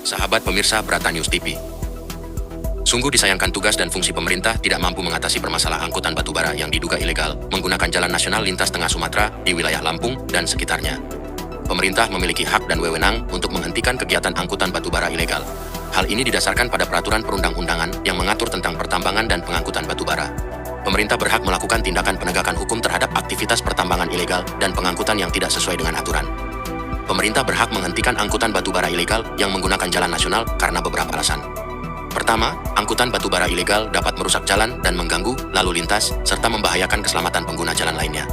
Sahabat pemirsa Brata News TV. Sungguh disayangkan tugas dan fungsi pemerintah tidak mampu mengatasi permasalahan angkutan batubara yang diduga ilegal menggunakan jalan nasional lintas tengah Sumatera di wilayah Lampung dan sekitarnya. Pemerintah memiliki hak dan wewenang untuk menghentikan kegiatan angkutan batubara ilegal. Hal ini didasarkan pada peraturan perundang-undangan yang mengatur tentang pertambangan dan pengangkutan batubara. Pemerintah berhak melakukan tindakan penegakan hukum terhadap aktivitas pertambangan ilegal dan pengangkutan yang tidak sesuai dengan aturan. Pemerintah berhak menghentikan angkutan batubara ilegal yang menggunakan jalan nasional karena beberapa alasan. Pertama, angkutan batubara ilegal dapat merusak jalan dan mengganggu lalu lintas serta membahayakan keselamatan pengguna jalan lainnya.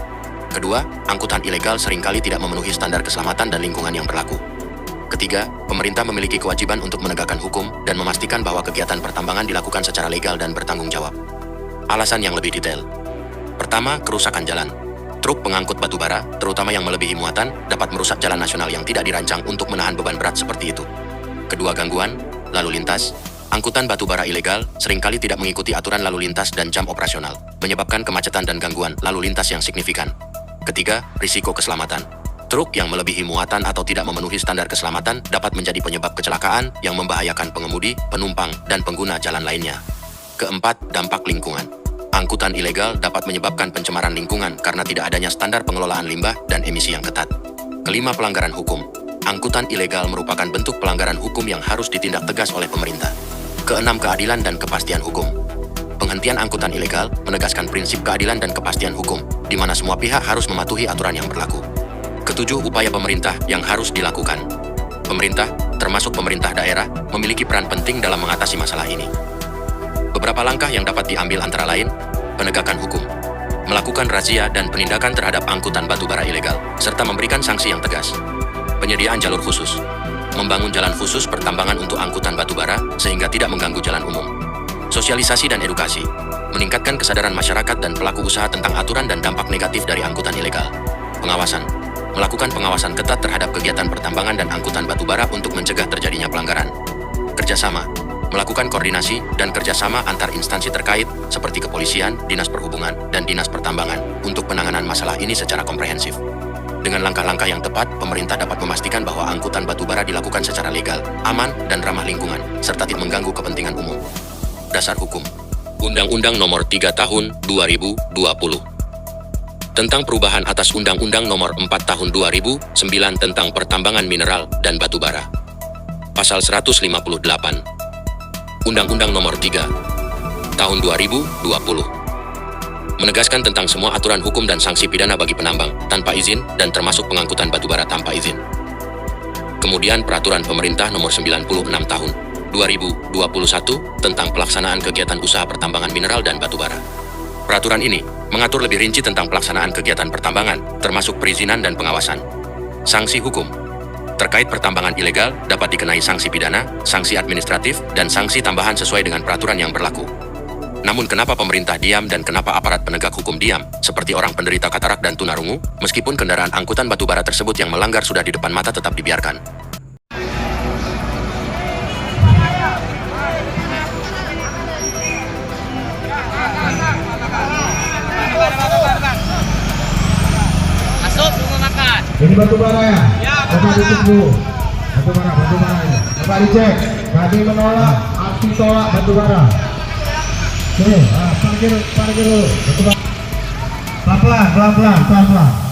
Kedua, angkutan ilegal seringkali tidak memenuhi standar keselamatan dan lingkungan yang berlaku. Ketiga, pemerintah memiliki kewajiban untuk menegakkan hukum dan memastikan bahwa kegiatan pertambangan dilakukan secara legal dan bertanggung jawab. Alasan yang lebih detail. Pertama, kerusakan jalan. Truk pengangkut batubara, terutama yang melebihi muatan, dapat merusak jalan nasional yang tidak dirancang untuk menahan beban berat seperti itu. Kedua, gangguan lalu lintas. Angkutan batubara ilegal seringkali tidak mengikuti aturan lalu lintas dan jam operasional, menyebabkan kemacetan dan gangguan lalu lintas yang signifikan. Ketiga, risiko keselamatan. Truk yang melebihi muatan atau tidak memenuhi standar keselamatan dapat menjadi penyebab kecelakaan yang membahayakan pengemudi, penumpang, dan pengguna jalan lainnya. Keempat, dampak lingkungan. Angkutan ilegal dapat menyebabkan pencemaran lingkungan karena tidak adanya standar pengelolaan limbah dan emisi yang ketat. Kelima, pelanggaran hukum. Angkutan ilegal merupakan bentuk pelanggaran hukum yang harus ditindak tegas oleh pemerintah. Keenam, keadilan dan kepastian hukum. Penghentian angkutan ilegal menegaskan prinsip keadilan dan kepastian hukum, di mana semua pihak harus mematuhi aturan yang berlaku. Ketujuh, upaya pemerintah yang harus dilakukan. Pemerintah, termasuk pemerintah daerah, memiliki peran penting dalam mengatasi masalah ini. Beberapa langkah yang dapat diambil antara lain, penegakan hukum, melakukan razia dan penindakan terhadap angkutan batubara ilegal, serta memberikan sanksi yang tegas. Penyediaan jalur khusus, membangun jalan khusus pertambangan untuk angkutan batubara sehingga tidak mengganggu jalan umum. Sosialisasi dan edukasi, meningkatkan kesadaran masyarakat dan pelaku usaha tentang aturan dan dampak negatif dari angkutan ilegal. Pengawasan, melakukan pengawasan ketat terhadap kegiatan pertambangan dan angkutan batubara untuk mencegah terjadinya pelanggaran. Kerjasama, melakukan koordinasi dan kerjasama antar instansi terkait seperti kepolisian, dinas perhubungan, dan dinas pertambangan untuk penanganan masalah ini secara komprehensif. Dengan langkah-langkah yang tepat, pemerintah dapat memastikan bahwa angkutan batubara dilakukan secara legal, aman, dan ramah lingkungan, serta tidak mengganggu kepentingan umum. Dasar hukum. Undang-Undang Nomor 3 Tahun 2020. Tentang perubahan atas Undang-Undang Nomor 4 Tahun 2009 tentang pertambangan mineral dan batubara. Pasal 158. Undang-Undang Nomor 3 Tahun 2020. Menegaskan tentang semua aturan hukum dan sanksi pidana bagi penambang tanpa izin dan termasuk pengangkutan batubara tanpa izin. Kemudian Peraturan Pemerintah Nomor 96 Tahun 2021 tentang pelaksanaan kegiatan usaha pertambangan mineral dan batubara. Peraturan ini mengatur lebih rinci tentang pelaksanaan kegiatan pertambangan, termasuk perizinan dan pengawasan. Sanksi hukum terkait pertambangan ilegal dapat dikenai sanksi pidana, sanksi administratif, dan sanksi tambahan sesuai dengan peraturan yang berlaku. Namun kenapa pemerintah diam dan kenapa aparat penegak hukum diam, seperti orang penderita katarak dan tunarungu, meskipun kendaraan angkutan batubara tersebut yang melanggar sudah di depan mata tetap dibiarkan? Masuk, tunggu makan. Ini batubara ya? Ya, Bapak ditunggu. Batubara ya. Bapak dicek. Tadi menolak, aksi tolak batubara. Oke, parkir dulu. Batubara. Pelan-pelan.